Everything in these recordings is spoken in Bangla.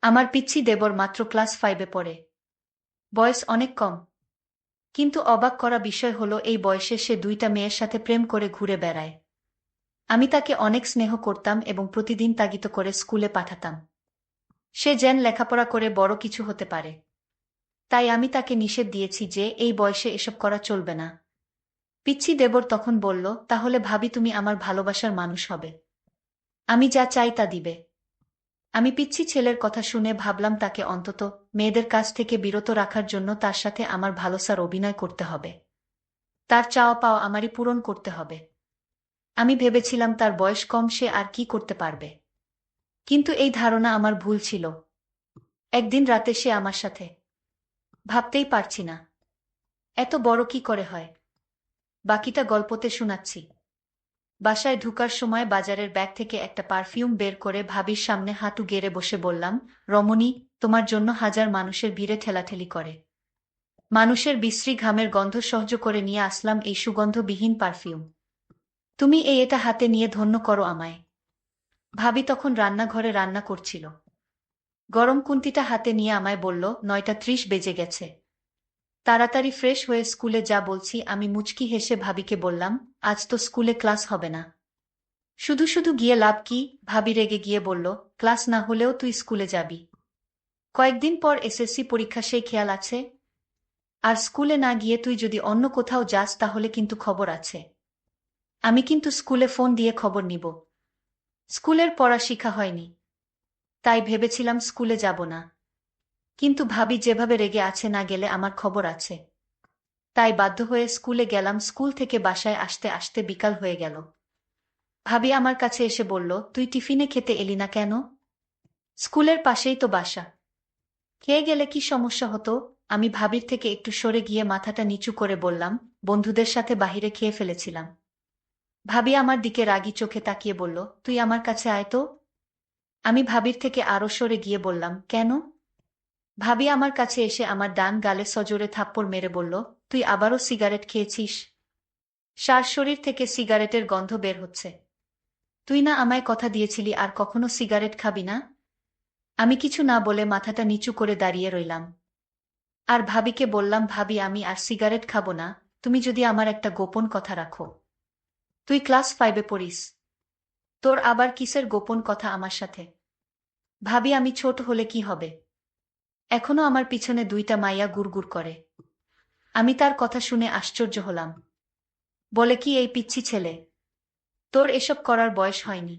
আমার পিচ্চি দেবর মাত্র ক্লাস 5-এ পড়ে। বয়স অনেক কম। কিন্তু অবাক করা বিষয় হলো এই বয়সে সে 2টা মেয়ের সাথে প্রেম করে ঘুরে বেড়ায়। আমি তাকে অনেক স্নেহ করতাম এবং প্রতিদিন তাগিদ করে স্কুলে পাঠাতাম। সে যেন লেখাপড়া করে বড় কিছু হতে পারে। তাই আমি তাকে নিষেধ দিয়েছি যে এই বয়সে এসব করা চলবে না। পিচ্চি দেবর তখন বলল, তাহলে ভাবি তুমি আমার ভালোবাসার মানুষ হবে। আমি যা চাই তা দিবে। আমি পিচ্চি ছেলের কথা শুনে ভাবলাম তাকে অন্তত মেয়েদের কাছ থেকে বিরত রাখার জন্য তার সাথে আমার ভালোবাসার অভিনয় করতে হবে। তার চাওয়া পাওয়া আমারই পূরণ করতে হবে। আমি ভেবেছিলাম তার বয়স কম, সে আর কি করতে পারবে। কিন্তু এই ধারণা আমার ভুল ছিল। একদিন রাতে সে আমার সাথে। ভাবতেই পারছি না এত বড় কি করে হয়। বাকিটা গল্পতে শোনাচ্ছি। বাসায় ঢুকার সময় বাজারের ব্যাগ থেকে একটা পারফিউম বের করে ভাবির সামনে হাঁটু গেড়ে বসে বললাম, রমণী, তোমার জন্য হাজার মানুষের ভিড়ে ঠেলাঠেলি করে মানুষের বিশ্রী ঘামের গন্ধ সহ্য করে নিয়ে আসলাম এই সুগন্ধবিহীন পারফিউম। তুমি এটা হাতে নিয়ে ধন্য করো আমায়। ভাবি তখন রান্নাঘরে রান্না করছিল। গরম কুন্তিটা হাতে নিয়ে আমায় বলল, 9:30 বেজে গেছে। তাড়াতাড়ি ফ্রেশ হয়ে স্কুলে যা বলছি। আমি মুচকি হেসে ভাবিকে বললাম, আজ তো স্কুলে ক্লাস হবে না। শুধু শুধু গিয়ে লাভ কি? ভাবি রেগে গিয়ে বলল, ক্লাস না হলেও তুই স্কুলে যাবি। কয়েকদিন পর এসএসসি পরীক্ষা, সেই খেয়াল আছে? আর স্কুলে না গিয়ে তুই যদি অন্য কোথাও যাস তাহলে কিন্তু খবর আছে। আমি কিন্তু স্কুলে ফোন দিয়ে খবর নিব। স্কুলের পড়া শিখা হয়নি, তাই ভেবেছিলাম স্কুলে যাব না। কিন্তু ভাবি যেভাবে রেগে আছে, না গেলে আমার খবর আছে। তাই বাধ্য হয়ে স্কুলে গেলাম। স্কুল থেকে বাসায় আসতে আসতে বিকাল হয়ে গেল। ভাবি আমার কাছে এসে বলল, তুই টিফিনে খেতে এলি না কেন? স্কুলের পাশেই তো বাসা। খেয়ে গেলে কি সমস্যা হতো? আমি ভাবির থেকে একটু সরে গিয়ে মাথাটা নিচু করে বললাম, বন্ধুদের সাথে বাহিরে খেয়ে ফেলেছিলাম। ভাবি আমার দিকে রাগী চোখে তাকিয়ে বলল, তুই আমার কাছে আয় তো। আমি ভাবির থেকে আরো সরে গিয়ে বললাম, কেন? ভাবি আমার কাছে এসে আমার ডান গালে সজোরে থাপ্পড় মেরে বলল, তুই আবারও সিগারেট খেয়েছিস? সার শরীর থেকে সিগারেটের গন্ধ বের হচ্ছে। তুই না আমায় কথা দিয়েছিলি আর কখনো সিগারেট খাবি না? আমি কিছু না বলে মাথাটা নিচু করে দাঁড়িয়ে রইলাম। আর ভাবিকে বললাম, ভাবি আমি আর সিগারেট খাবো না, তুমি যদি আমার একটা গোপন কথা রাখো। তুই ক্লাস 5-এ পড়িস। তোর আবার কিসের গোপন কথা আমার সাথে? ভাবি, আমি ছোট হলে কি হবে? এখনো আমার পিছনে 2টা মাইয়া গুড়গুড় করে। আমি তার কথা শুনে আশ্চর্য হলাম। বলে কি, এই পিচ্চি ছেলে, তোর এসব করার বয়স হয়নি।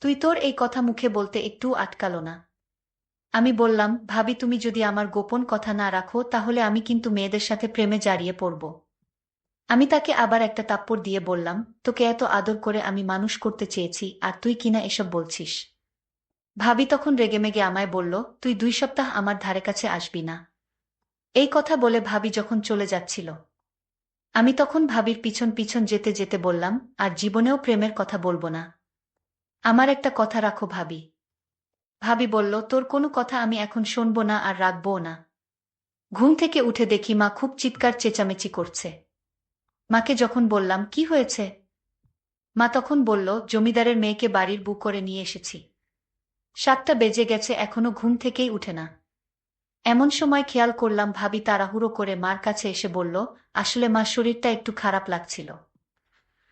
তুই তোর এই কথা মুখে বলতে একটুও আটকালো না। আমি বললাম, ভাবি তুমি যদি আমার গোপন কথা না রাখো তাহলে আমি কিন্তু মেয়েদের সাথে প্রেমে জড়িয়ে পড়ব। আমি তাকে আবার একটা থাপ্পড় দিয়ে বললাম, তোকে এত আদর করে আমি মানুষ করতে চেয়েছি আর তুই কিনা এসব বলছিস। ভাবি তখন রেগেমেগে আমায় বলল, তুই 2 সপ্তাহ আমার ধারে কাছে আসবি না। এই কথা বলে ভাবি যখন চলে যাচ্ছিল, আমি তখন ভাবির পিছন পিছন যেতে যেতে বললাম, আর জীবনেও প্রেমের কথা বলবো না। আমার একটা কথা রাখো ভাবি। ভাবি বলল, তোর কোনো কথা আমি এখন শুনবো না আর রাখবও না। ঘুম থেকে উঠে দেখি মা খুব চিৎকার চেঁচামেচি করছে। মাকে যখন বললাম, কি হয়েছে, মা তখন বলল, জমিদারের মেয়েকে বাড়ির বউ করে নিয়ে এসেছি। 7টা বেজে গেছে, এখনো ঘুম থেকেই উঠে না। এমন সময় খেয়াল করলাম ভাবি তাড়াহুড়ো করে মার কাছে এসে বলল, আসলে মার শরীরটা একটু খারাপ লাগছিল,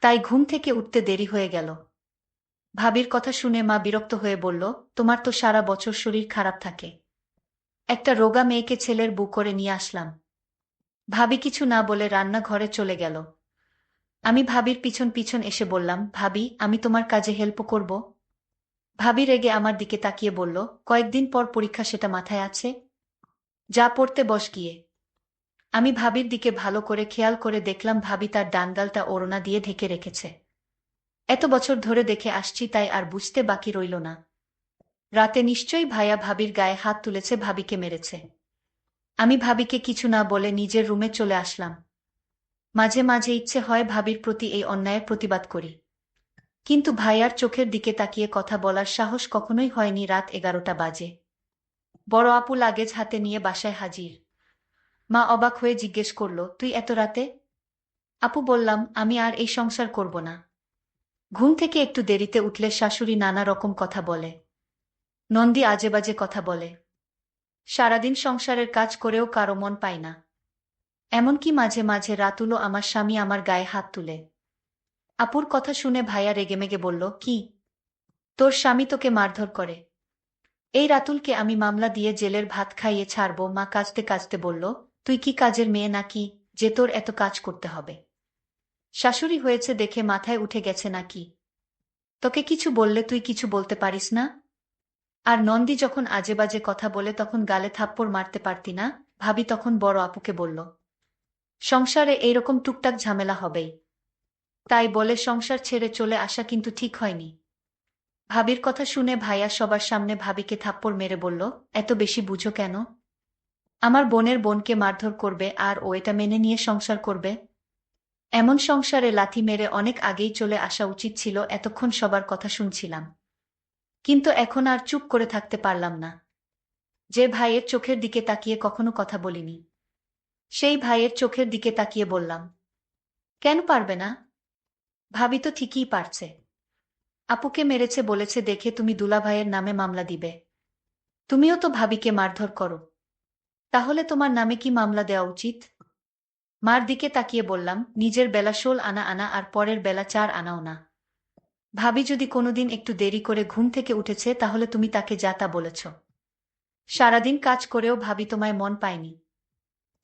তাই ঘুম থেকে উঠতে দেরি হয়ে গেল। ভাবির কথা শুনে মা বিরক্ত হয়ে বলল, তোমার তো সারা বছর শরীর খারাপ থাকে, একটা রোগা মেয়েকে ছেলের বউ করে নিয়ে আসলাম। ভাবি কিছু না বলে রান্নাঘরে চলে গেল। আমি ভাবির পিছন পিছন এসে বললাম, ভাবি আমি তোমার কাজে হেল্প করব। ভাবি রেগে আমার দিকে তাকিয়ে বলল, কয়েকদিন পর পরীক্ষা, সেটা মাথায় আছে? যা পড়তে বস গিয়ে। আমি ভাবির দিকে ভালো করে খেয়াল করে দেখলাম ভাবি তার ডান গালটা ওড়না দিয়ে ঢেকে রেখেছে। এত বছর ধরে দেখে আসছি, তাই আর বুঝতে বাকি রইল না। রাতে নিশ্চয়ই ভাইয়া ভাবির গায়ে হাত তুলেছে, ভাবিকে মেরেছে। আমি ভাবিকে কিছু না বলে নিজের রুমে চলে আসলাম। মাঝে মাঝে ইচ্ছে হয় ভাবির প্রতি এই অন্যায়ের প্রতিবাদ করি, কিন্তু ভাইয়ার চোখের দিকে তাকিয়ে কথা বলার সাহস কখনোই হয়নি। রাত 11টা বাজে। বড় আপু লাগেজ হাতে নিয়ে বাসায় হাজির। মা অবাক হয়ে জিজ্ঞেস করল, তুই এত রাতে? আপু বললাম, আমি আর এই সংসার করব না। ঘুম থেকে একটু দেরিতে উঠলে শাশুড়ি নানা রকম কথা বলে। নন্দী আজেবাজে কথা বলে। সারাদিন সংসারের কাজ করেও কারো মন পায় না। এমনকি মাঝে মাঝে রাতুলও আমার স্বামী আমার গায়ে হাত তুলে। আপুর কথা শুনে ভাইয়া রেগেমেগে বলল, কি? তোর স্বামী তোকে মারধর করে? এই রাতুলকে আমি মামলা দিয়ে জেলের ভাত খাইয়ে ছাড়ব। মা কাঁদতে কাঁদতে বলল, তুই কি কাজের মেয়ে নাকি যে তোর এত কাজ করতে হবে? শাশুড়ি হয়েছে দেখে মাথায় উঠে গেছে নাকি? তোকে কিছু বললে তুই কিছু বলতে পারিস না? আর নন্দী যখন আজেবাজে কথা বলে তখন গালে থাপ্পড় মারতে পারতি না? ভাবি তখন বড় আপুকে বলল, সংসারে এইরকম টুকটাক ঝামেলা হবেই, তাই বলে সংসার ছেড়ে চলে আসা কিন্তু ঠিক হয়নি। ভাবির কথা শুনে ভাইয়া সবার সামনে ভাবিকে থাপ্পড় মেরে বলল, এত বেশি বুঝো কেন? আমার বোনের বোনকে মারধর করবে আর ও এটা মেনে নিয়ে সংসার করবে? এমন সংসারে লাথি মেরে অনেক আগেই চলে আসা উচিত ছিল। এতক্ষণ সবার কথা শুনছিলাম, কিন্তু এখন আর চুপ করে থাকতে পারলাম না। যে ভাইয়ের চোখের দিকে তাকিয়ে কখনো কথা বলিনি, সেই ভাইয়ের চোখের দিকে তাকিয়ে বললাম, কেন পারবে না? ভাবি তো ঠিকই পারছে। আপুকে মেরেছে বলেছে দেখে তুমি দুলাভাইয়ের নামে মামলা দিবে? তুমিও তো ভাবিকে মারধর করো, তাহলে তোমার নামে কি মামলা দেওয়া উচিত? মার দিকে তাকিয়ে বললাম, নিজের বেলা 16 আনা আনা আর পরের বেলা 4 আনাও না। ভাবি যদি কোনোদিন একটু দেরি করে ঘুম থেকে উঠেছে তাহলে তুমি তাকে যা তা বলেছ। সারাদিন কাজ করেও ভাবি তোমায় মন পায়নি।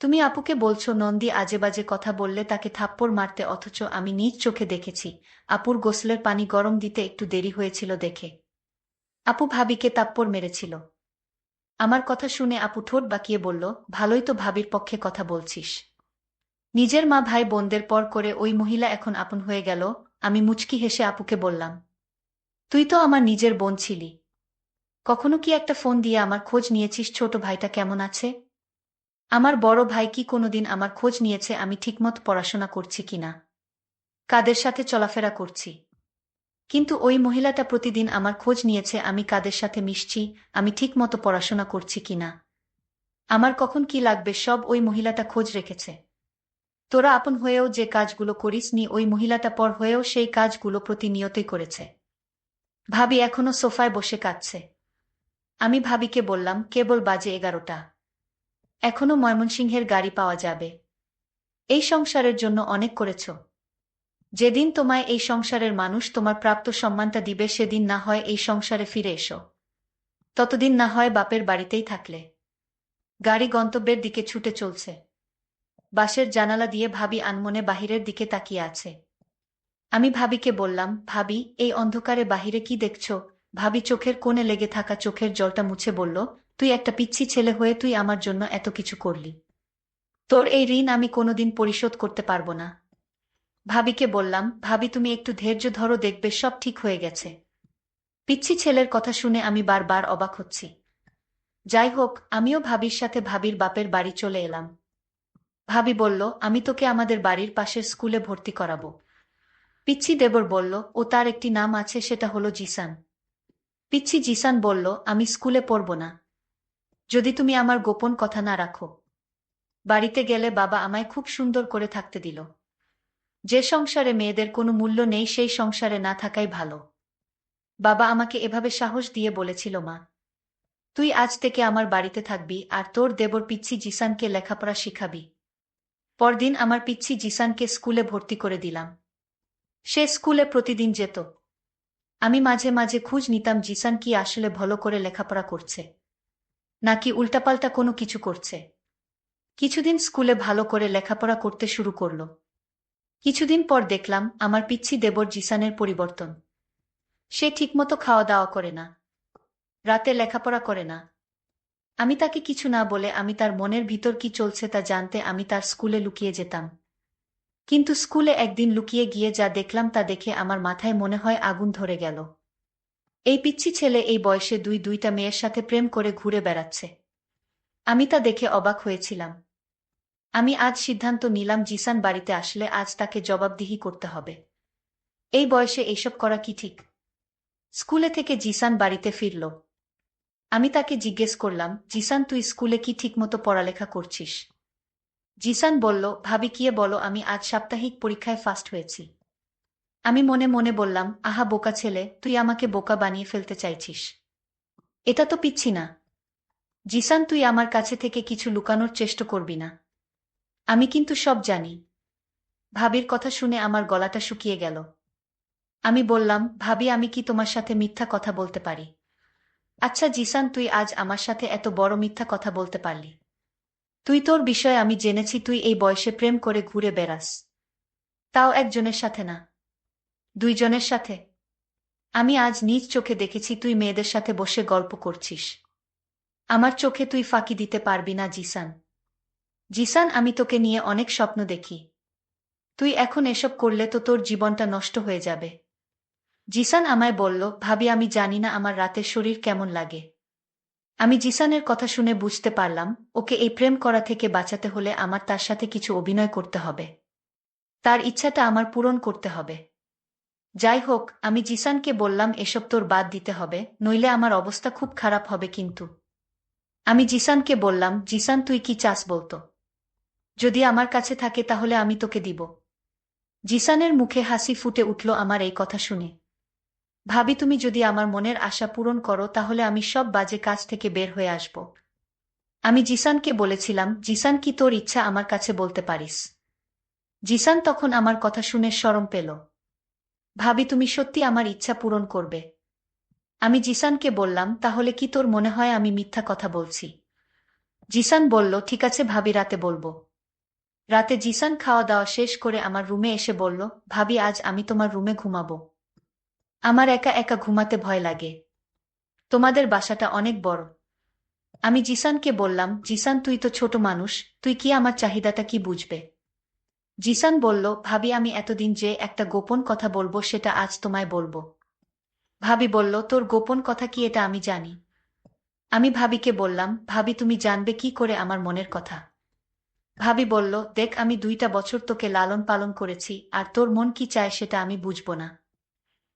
তুমি আপুকে বলছো নন্দী আজেবাজে কথা বললে তাকে থাপ্পড় মারতে, অথচ আমি নিজ চোখে দেখেছি আপুর গোসলের পানি গরম দিতে একটু দেরি হয়েছিল দেখে আপু ভাবিকে থাপ্পড় মেরেছিল। আমার কথা শুনে আপু ঠোঁট বাঁকিয়ে বলল, ভালোই তো ভাবির পক্ষে কথা বলছিস। নিজের মা ভাই বোনদের পর করে ওই মহিলা এখন আপন হয়ে গেল। আমি মুচকি হেসে আপুকে বললাম, তুই তো আমার নিজের বোন ছিলি, কখনো কি একটা ফোন দিয়ে আমার খোঁজ নিয়েছিস ছোট ভাইটা কেমন আছে? আমার বড় ভাই কি কোনোদিন আমার খোঁজ নিয়েছে আমি ঠিকমতো পড়াশোনা করছি কিনা, কাদের সাথে চলাফেরা করছি? কিন্তু ওই মহিলাটা প্রতিদিন আমার খোঁজ নিয়েছে আমি কাদের সাথে মিশছি, আমি ঠিকমতো পড়াশোনা করছি কিনা। আমার কখন কি লাগবে সব ওই মহিলাটা খোঁজ রেখেছে। তোরা আপন হয়েও যে কাজগুলো করিস নি ওই মহিলাটা পর হয়েও সেই কাজগুলো প্রতিনিয়তই করেছে। ভাবি এখনো সোফায় বসে কাঁদছে। আমি ভাবিকে বললাম, কেবল বাজে 11টা, এখনো ময়মনসিংহের গাড়ি পাওয়া যাবে। এই সংসারের জন্য অনেক করেছ। যেদিন তোমায় এই সংসারের মানুষ তোমার প্রাপ্ত সম্মানটা দিবে সেদিন না হয় এই সংসারে ফিরে এসো, ততদিন না হয় বাপের বাড়িতেই থাকলে। গাড়ি গন্তব্যের দিকে ছুটে চলছে। বাসের জানালা দিয়ে ভাবি আনমনে বাহিরের দিকে তাকিয়ে আছে। আমি ভাবিকে বললাম, ভাবি এই অন্ধকারে বাহিরে কি দেখছ? ভাবি চোখের কোণে লেগে থাকা চোখের জলটা মুছে বলল, তুই একটা পিচ্ছি ছেলে হয়ে তুই আমার জন্য এত কিছু করলি, তোর এই ঋণ আমি কোনোদিন পরিশোধ করতে পারবো না। ভাবিকে বললাম, ভাবি তুমি একটু ধৈর্য ধরো, দেখবে সব ঠিক হয়ে গেছে। পিচ্ছি ছেলের কথা শুনে আমি বারবার অবাক হচ্ছি। যাই হোক, আমিও ভাবির সাথে ভাবির বাপের বাড়ি চলে এলাম। ভাবি বলল, আমি তোকে আমাদের বাড়ির পাশের স্কুলে ভর্তি করাবো। পিচ্ছি দেবর বলল, ও তার একটি নাম আছে, সেটা হলো জিসান। পিচ্ছি জিসান বলল, আমি স্কুলে পড়ব না যদি তুমি আমার গোপন কথা না রাখো। বাড়িতে গেলে বাবা আমায় খুব সুন্দর করে থাকতে দিল। যে সংসারে মেয়েদের কোনো মূল্য নেই সেই সংসারে না থাকাই ভালো। বাবা আমাকে এভাবে সাহস দিয়ে বলেছিল, মা তুই আজ থেকে আমার বাড়িতে থাকবি আর তোর দেবর পিচ্ছি জিসানকে লেখাপড়া শিখাবি। পরদিন আমার পিচ্ছি জিসানকে স্কুলে ভর্তি করে দিলাম। সে স্কুলে প্রতিদিন যেত। আমি মাঝে মাঝে খোঁজ নিতাম জিসান কি আসলে ভালো করে লেখাপড়া করছে নাকি উল্টাপাল্টা কোনো কিছু করছে। কিছুদিন স্কুলে ভালো করে লেখাপড়া করতে শুরু করলো। কিছুদিন পর দেখলাম আমার পিচ্ছি দেবর জিসানের পরিবর্তন। সে ঠিকমতো খাওয়া দাওয়া করে না, রাতে লেখাপড়া করে না। আমি তাকে কিছু না বলে আমি তার মনের ভিতর কি চলছে তা জানতে আমি তার স্কুলে লুকিয়ে যেতাম। কিন্তু স্কুলে একদিন লুকিয়ে গিয়ে যা দেখলাম তা দেখে আমার মাথায় মনে হয় আগুন ধরে গেল। এই পিচ্ছি ছেলে এই বয়সে দুইটা মেয়ের সাথে প্রেম করে ঘুরে বেড়াচ্ছে। আমি তা দেখে অবাক হয়েছিলাম। আমি আজ সিদ্ধান্ত নিলাম জিসান বাড়িতে আসলে আজ তাকে জবাবদিহি করতে হবে। এই বয়সে এইসব করা কি ঠিক? স্কুলে থেকে জিসান বাড়িতে ফিরল। আমি তাকে জিজ্ঞেস করলাম, জিসান তুই স্কুলে কি ঠিকমতো পড়ালেখা করছিস? জিসান বলল, ভাবি কিয়ে বলো, আমি আজ সাপ্তাহিক পরীক্ষায় ফার্স্ট হয়েছি। আমি মনে মনে বললাম, আহা বোকা ছেলে, তুই আমাকে বোকা বানিয়ে ফেলতে চাইছিস। এটা তো পিচ্ছি না। জিসান, তুই আমার কাছে থেকে কিছু লুকানোর চেষ্টা করবি না। আমি কিন্তু সব জানি। ভাবির কথা শুনে আমার গলাটা শুকিয়ে গেল। আমি বললাম, ভাবি, আমি কি তোমার সাথে মিথ্যা কথা বলতে পারি? আচ্ছা জিসান, তুই আজ আমার সাথে এত বড় মিথ্যা কথা বলতে পারলি? তুই, তোর বিষয়ে আমি জেনেছি তুই এই বয়সে প্রেম করে ঘুরে বেড়াস। তাও একজনের সাথে না, দুইজনের সাথে। আমি আজ নিজ চোখে দেখেছি তুই মেয়েদের সাথে বসে গল্প করছিস। আমার চোখে তুই ফাঁকি দিতে পারবি না জিসান। জিসান, আমি তোকে নিয়ে অনেক স্বপ্ন দেখি। তুই এখন এসব করলে তো তোর জীবনটা নষ্ট হয়ে যাবে। জিসান আমায় বলল, ভাবি, আমি জানি না আমার রাতের শরীর কেমন লাগে। আমি জিসানের কথা শুনে বুঝতে পারলাম, ওকে এই প্রেম করা থেকে বাঁচাতে হলে আমার তার সাথে কিছু অভিনয় করতে হবে। তার ইচ্ছাটা আমার পূরণ করতে হবে। যাই হোক, আমি জিসানকে বললাম, এসব তোর বাদ দিতে হবে, নইলে আমার অবস্থা খুব খারাপ হবে কিন্তু। আমি জিসানকে বললাম, জিসান, তুই কি চাস বলতো? যদি আমার কাছে থাকে তাহলে আমি তোকে দিব। জিসানের মুখে হাসি ফুটে উঠল আমার এই কথা শুনে। ভাবি, তুমি যদি আমার মনের আশা পূরণ করো তাহলে আমি সব বাজে কাজ থেকে বের হয়ে আসব। আমি জিসানকে বলেছিলাম, জিসান, কি তোর ইচ্ছা আমার কাছে বলতে পারিস? জিসান তখন আমার কথা শুনে শরম পেল। ভাবি, তুমি সত্যি আমার ইচ্ছা পূরণ করবে? আমি জিসানকে বললাম, তাহলে কি তোর মনে হয় আমি মিথ্যা কথা বলছি? জিসান বলল, ঠিক আছে ভাবি, রাতে বলবো। রাতে জিসান খাওয়া দাওয়া শেষ করে আমার রুমে এসে বলল, ভাবি, আজ আমি তোমার রুমে ঘুমাবো। আমার একা একা ঘুমাতে ভয় লাগে। তোমাদের বাসাটা অনেক বড়। আমি জিসানকে বললাম, জিসান, তুই তো ছোট মানুষ, তুই কি আমার চাহিদাটা কি বুঝবে? জিসান বলল, ভাবি, আমি এতদিন যে একটা গোপন কথা বলবো সেটা আজ তোমায় বলবো। ভাবি বলল, তোর গোপন কথা কি, এটা আমি জানি। আমি ভাবিকে বললাম, ভাবি, তুমি জানবে কি করে আমার মনের কথা? ভাবি বলল, দেখ, আমি 2টা বছর তোকে লালন পালন করেছি, আর তোর মন কি চায় সেটা আমি বুঝবো না?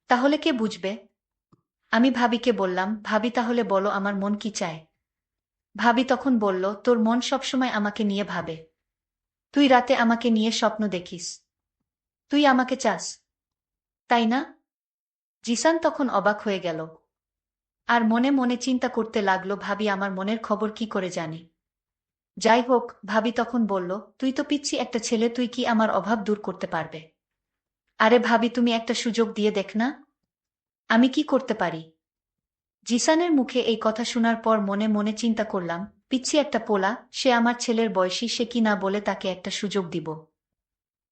তাহলে কে বুঝবে? আমি ভাবিকে বললাম, ভাবি, তাহলে বলো আমার মন কি চায়? ভাবি তখন বলল, তোর মন সবসময় আমাকে নিয়ে ভাবে। তুই রাতে আমাকে নিয়ে স্বপ্ন দেখিস। তুই আমাকে চাস, তাই না? জিসান তখন অবাক হয়ে গেল। আর মনে মনে চিন্তা করতে লাগলো, ভাবি আমার মনের খবর কি করে জানে? যাই হোক, ভাবি তখন বলল, তুই তো পিচ্ছি একটা ছেলে, তুই কি আমার অভাব দূর করতে পারবে? আরে ভাবি, তুমি একটা সুযোগ দিয়ে দেখ না। আমি কি করতে পারি? জিসানের মুখে এই কথা শোনার পর মনে মনে চিন্তা করলাম, পিচ্ছি একটা পোলা, সে আমার ছেলের বয়সী, সে কি না বলে তাকে একটা সুযোগ দিব।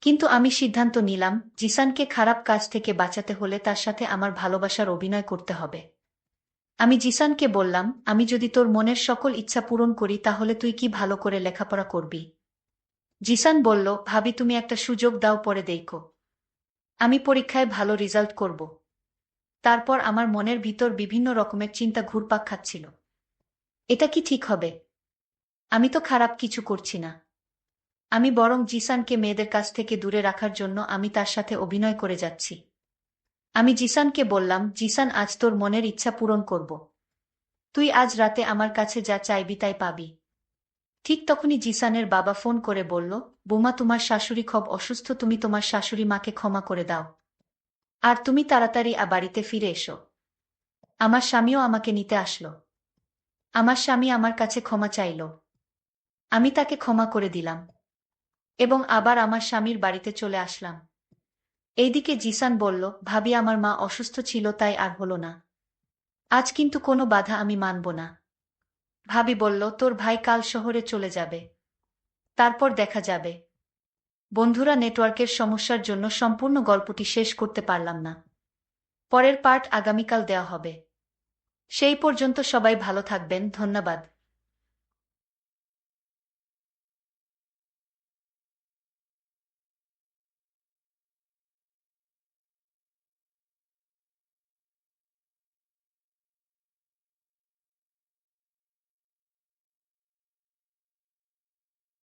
কিন্তু আমি সিদ্ধান্ত নিলাম, জিসানকে খারাপ কাজ থেকে বাঁচাতে হলে তার সাথে আমার ভালোবাসার অভিনয় করতে হবে। আমি জিসানকে বললাম, আমি যদি তোর মনের সকল ইচ্ছা পূরণ করি তাহলে তুই কি ভালো করে লেখাপড়া করবি? জিসান বলল, ভাবি, তুমি একটা সুযোগ দাও, পরে দেখো। আমি পরীক্ষায় ভালো রেজাল্ট করব। তারপর আমার মনের ভিতর বিভিন্ন রকমের চিন্তা ঘুরপাক খাচ্ছিল। এটা কি ঠিক হবে? আমি তো খারাপ কিছু করছি না। আমি বরং জিসানকে মেয়েদের কাছ থেকে দূরে রাখার জন্য আমি তার সাথে অভিনয় করে যাচ্ছি। আমি জিসানকে বললাম, জিসান, আজ তোর মনের ইচ্ছা পূরণ করব। তুই আজ রাতে আমার কাছে যা চাইবি তাই পাবি। ঠিক তখনই জিসানের বাবা ফোন করে বলল, বৌমা, তোমার শাশুড়ি খুব অসুস্থ, তুমি তোমার শাশুড়ি মাকে ক্ষমা করে দাও। আর তুমি তাড়াতাড়ি বাড়িতে ফিরে এসো। আমার স্বামীও আমাকে নিতে আসলো। আমার স্বামী আমার কাছে ক্ষমা চাইল। আমি তাকে ক্ষমা করে দিলাম এবং আবার আমার স্বামীর বাড়িতে চলে আসলাম। এইদিকে জিসান বলল, ভাবি, আমার মা অসুস্থ ছিল তাই আর হলো না। আজ কিন্তু কোনো বাধা আমি মানব না। ভাবি বলল, তোর ভাই কাল শহরে চলে যাবে। তারপর দেখা যাবে। বন্ধুরা, নেটওয়ার্কের সমস্যার জন্য সম্পূর্ণ গল্পটি শেষ করতে পারলাম না। পরের পার্ট আগামীকাল দেওয়া হবে। সেই পর্যন্ত সবাই ভালো থাকবেন, ধন্যবাদ।